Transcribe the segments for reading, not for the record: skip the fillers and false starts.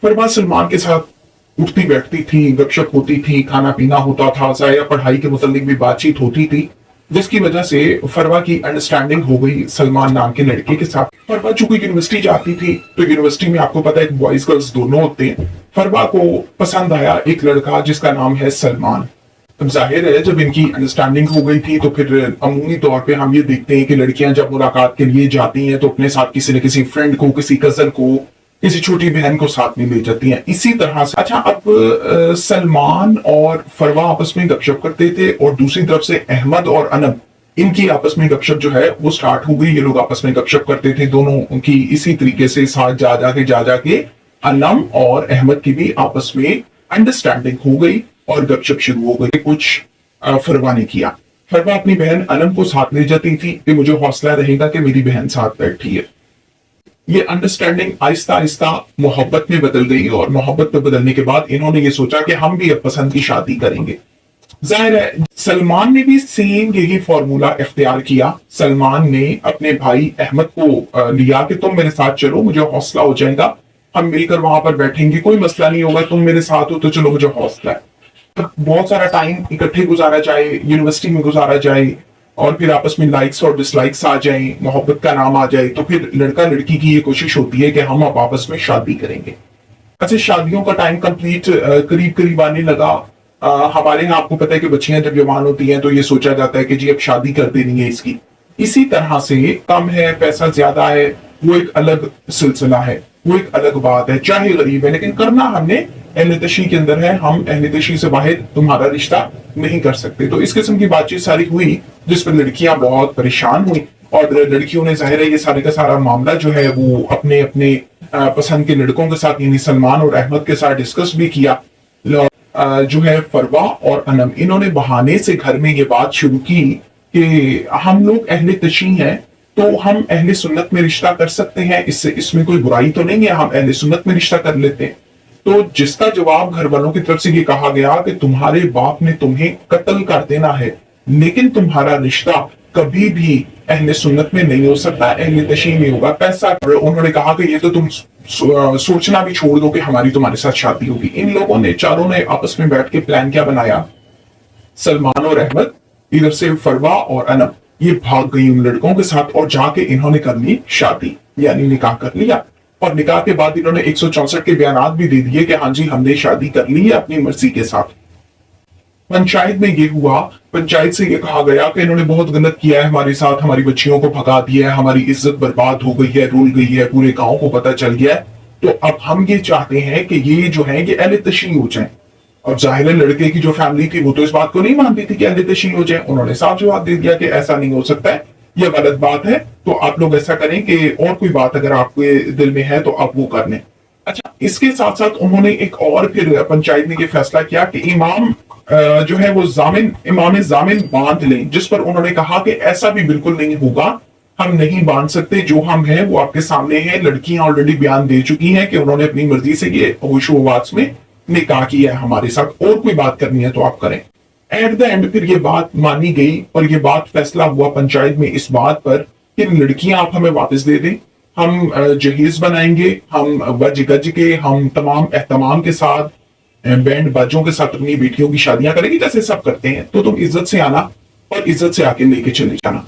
फरवा सलमान के साथ उठती बैठती थी, गपशप होती थी, खाना पीना होता था, ज़ाहिर पढ़ाई के मुतालिक भी बातचीत होती थी, जिसकी वजह से फरवा की अंडरस्टैंडिंग हो गई सलमान नाम के लड़के के साथ। फरवा चूंकि यूनिवर्सिटी जाती थी तो यूनिवर्सिटी में आपको पता है बॉयज गर्ल्स दोनों होते हैं। फरवा को पसंद आया एक लड़का जिसका नाम है सलमान। अब जाहिर है जब इनकी अंडरस्टैंडिंग हो गई थी तो फिर अमूमी तौर पे हम ये देखते हैं कि लड़कियां जब मुलाकात के लिए जाती हैं तो अपने साथ किसी न किसी फ्रेंड को, किसी कजन को, किसी छोटी बहन को साथ में ले जाती हैं। इसी तरह से अच्छा अब सलमान और फरवा आपस में गपशप करते थे और दूसरी तरफ से अहमद और अनम इनकी आपस में गपशप जो है वो स्टार्ट हो गई। ये लोग आपस में गपशप करते थे दोनों की, इसी तरीके से साथ जा जाके अनम और अहमद की भी आपस में अंडरस्टैंडिंग हो गई और गपशप शुरू हो गई। कुछ फरवा ने किया, फरवा अपनी बहन अनम को साथ ले जाती थी कि मुझे हौसला रहेगा कि मेरी बहन साथ बैठी है। ये अंडरस्टैंडिंग आहिस्ता आहिस्ता मोहब्बत में बदल गई और मोहब्बत में बदलने के बाद इन्होंने ये सोचा कि हम भी अब पसंद की शादी करेंगे। जाहिर है सलमान ने भी सेम यही फॉर्मूला इख्तियार किया। सलमान ने अपने भाई अहमद को लिया कि तुम मेरे साथ चलो, मुझे हौसला हो जाएगा, हम मिलकर वहां पर बैठेंगे, कोई मसला नहीं होगा, तुम मेरे साथ हो तो चलो मुझे हौसला है। बहुत सारा टाइम इकट्ठे गुजारा जाए, यूनिवर्सिटी में गुजारा जाए और फिर आपस में लाइक्स और डिसलाइक्स आ जाए, मोहब्बत का नाम आ जाए, तो फिर लड़का लड़की की ये कोशिश होती है कि हम अब आपस में शादी करेंगे। अच्छा शादियों का टाइम कंप्लीट करीब करीब आने लगा। हमारे यहाँ आपको पता है कि बच्चियां जब जवान होती हैं तो ये सोचा जाता है कि जी अब शादी कर देनी है इसकी। इसी तरह से कम है, पैसा ज्यादा है, वो एक अलग सिलसिला है, वो एक अलग बात है, चाहे गरीब है लेकिन करना हमने अहले तशी के अंदर है, हम अहले तशी से बाहर तुम्हारा रिश्ता नहीं कर सकते। तो इस किस्म की बातचीत सारी हुई जिस पर लड़कियां बहुत परेशान हुई और लड़कियों ने जाहिर है ये सारे का सारा मामला जो है वो अपने अपने पसंद के लड़कों के साथ यानी सलमान और अहमद के साथ डिस्कस भी किया। जो है फरवा और अनम इन्होंने बहाने से घर में ये बात शुरू की कि हम लोग अहले तशी हैं तो हम अहले सुन्नत में रिश्ता कर सकते हैं, इससे इसमें कोई बुराई तो नहीं है, हम अहले सुन्नत में रिश्ता कर लेते हैं। तो जिसका जवाब घर वालों की तरफ से ये कहा गया कि तुम्हारे बाप ने तुम्हें कत्ल कर देना है लेकिन तुम्हारा रिश्ता कभी भी अहले सुन्नत में नहीं हो सकता, अहले तशी में होगा। पैसा उन्होंने कहा कि ये तो तुम सोचना भी छोड़ दो कि हमारी तुम्हारे साथ शादी होगी। इन लोगों ने चारों ने आपस में बैठ के प्लान क्या बनाया, सलमान और अहमद इधर से फरवा और अनम ये भाग गई उन लड़कों के साथ और जाके इन्होंने कर ली शादी यानी निकाह कर लिया। और निकाह के बाद इन्होंने 164 के बयानात भी दे दिए कि हाँ जी हमने शादी कर ली है अपनी मर्जी के साथ। पंचायत में ये हुआ, पंचायत से ये कहा गया कि इन्होंने बहुत गलत किया है हमारे साथ, हमारी बच्चियों को भगा दिया है, हमारी इज्जत बर्बाद हो गई है, रुल गई है, पूरे गांव को पता चल गया है। तो अब हम ये चाहते हैं कि ये जो है ये अहले तशी हो जाए। और जाहिर है लड़के की जो फैमिली थी वो तो इस बात को नहीं मानती थी कि अहले तशी हो जाए। उन्होंने साफ जवाब दे दिया कि ऐसा नहीं हो सकता है, ये गलत बात है, तो आप लोग ऐसा करें कि और कोई बात अगर आपके दिल में है तो आप वो कर लें। अच्छा इसके साथ साथ उन्होंने एक और फिर पंचायत ने ये फैसला किया कि इमाम जो है वो इमाम जामिन बांध लें, जिस पर उन्होंने कहा कि ऐसा भी बिल्कुल नहीं होगा, हम नहीं बांध सकते, जो हम हैं वो आपके सामने है। लड़कियां ऑलरेडी बयान दे चुकी हैं कि उन्होंने अपनी मर्जी से ये होशोवास में निकाह किया है हमारे साथ, और कोई बात करनी है तो आप करें। एट द एंड फिर ये बात मानी गई और ये बात फैसला हुआ पंचायत में इस बात पर कि लड़कियां आप हमें वापस दे दें, हम जहेज बनाएंगे, हम बज गज के, हम तमाम एहतमाम के साथ बैंड बाजों के साथ अपनी बेटियों की शादियां करेंगे जैसे सब करते हैं, तो तुम इज्जत से आना और इज्जत से आके लेके चले जाना।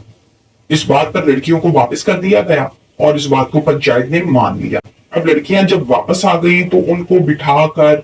इस बात पर लड़कियों को वापस कर दिया गया और इस बात को पंचायत ने मान लिया। अब लड़कियां जब वापस आ गई तो उनको बिठाकर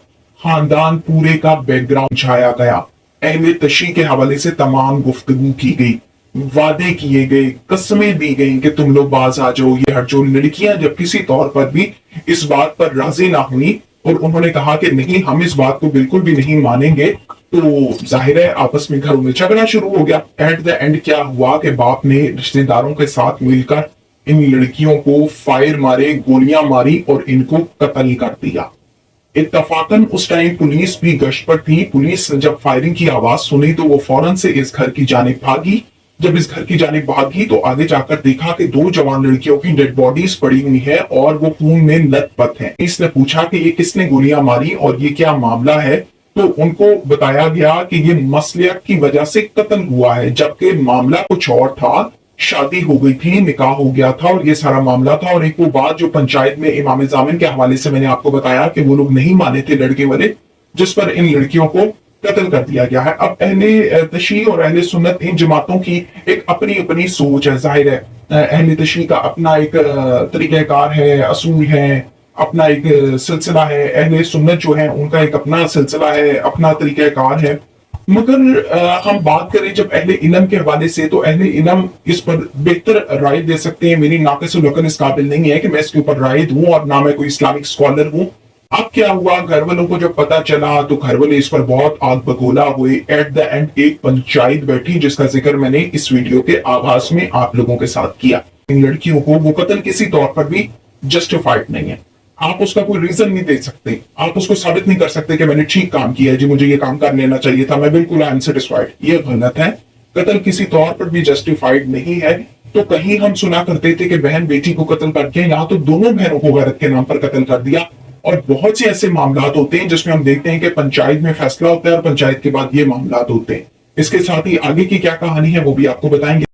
खानदान पूरे का बैकग्राउंड छाया गया, अहले तशी के हवाले से तमाम गुफ्तगू की गई, वादे किए गए, कस्में दी गई कि तुम लोग बाज आ जाओ, ये हट जाओ। लड़कियां जब किसी तौर पर भी इस बात पर राजी ना हुई और उन्होंने कहा कि नहीं हम इस बात को बिल्कुल भी नहीं मानेंगे, तो जाहिर है आपस में घरों में झगड़ा शुरू हो गया। एट द एंड क्या हुआ कि बाप ने रिश्तेदारों के साथ मिलकर इन लड़कियों को फायर मारे, गोलियां मारी और इनको कत्ल कर दिया। इत्तफाकन उस टाइम पुलिस भी गश्त पर थी। पुलिस ने जब फायरिंग की आवाज सुनी तो वो फौरन से इस घर की जानिब भागी। जब इस घर की जानिब भागी तो आगे जाकर देखा कि दो जवान लड़कियों की डेड बॉडीज पड़ी हुई है और वो खून में लथपथ हैं। इसने पूछा कि ये किसने गोलियां मारी और ये क्या मामला है, तो उनको बताया गया कि ये मसलियत की वजह से कत्ल हुआ है, जबकि मामला कुछ और था। शादी हो गई थी, निकाह हो गया था और ये सारा मामला था। और एक वो बात जो पंचायत में इमाम जामिन के हवाले से मैंने आपको बताया कि वो लोग नहीं माने थे लड़के वाले, जिस पर इन लड़कियों को कत्ल कर दिया गया है। अब अहले तशरीह और अहले सुन्नत इन जमातों की एक अपनी अपनी सोच है, जाहिर है अहले तशरीह का अपना एक तरीक़ाकार है, असूल है, अपना एक सिलसिला है। अहले सुन्नत जो है उनका एक अपना सिलसिला है, अपना तरीक़ाकार है। मगर हम बात करें जब अहले इल्म के हवाले से, तो अहले इल्म इस पर बेहतर राय दे सकते हैं। मेरी नाक़िसुल अक़ल इस काबिल नहीं है कि मैं इसके ऊपर राय दूं, और ना मैं कोई इस्लामिक स्कॉलर हूं। अब क्या हुआ, घर वालों को जब पता चला तो घर वाले इस पर बहुत आग बगोला हुए। एट द एंड एक पंचायत बैठी जिसका जिक्र मैंने इस वीडियो के आगाज में आप लोगों के साथ किया। इन लड़कियों को वो कत्ल किसी तौर पर भी जस्टिफाइड नहीं है। आप उसका कोई रीजन नहीं दे सकते, आप उसको साबित नहीं कर सकते कि मैंने ठीक काम किया है जी, मुझे ये काम कर लेना चाहिए था, मैं बिल्कुल अनसेटिस्फाइड। ये गलत है। कत्ल किसी तौर पर भी जस्टिफाइड नहीं है। तो कहीं हम सुना करते थे कि बहन बेटी को कत्ल करके, यहाँ तो दोनों बहनों को गैरत के नाम पर कत्ल कर दिया। और बहुत से ऐसे मामला होते हैं जिसमें हम देखते हैं कि पंचायत में फैसला होता है और पंचायत के बाद ये मामला होते हैं। इसके साथ ही आगे की क्या कहानी है वो भी आपको बताएंगे।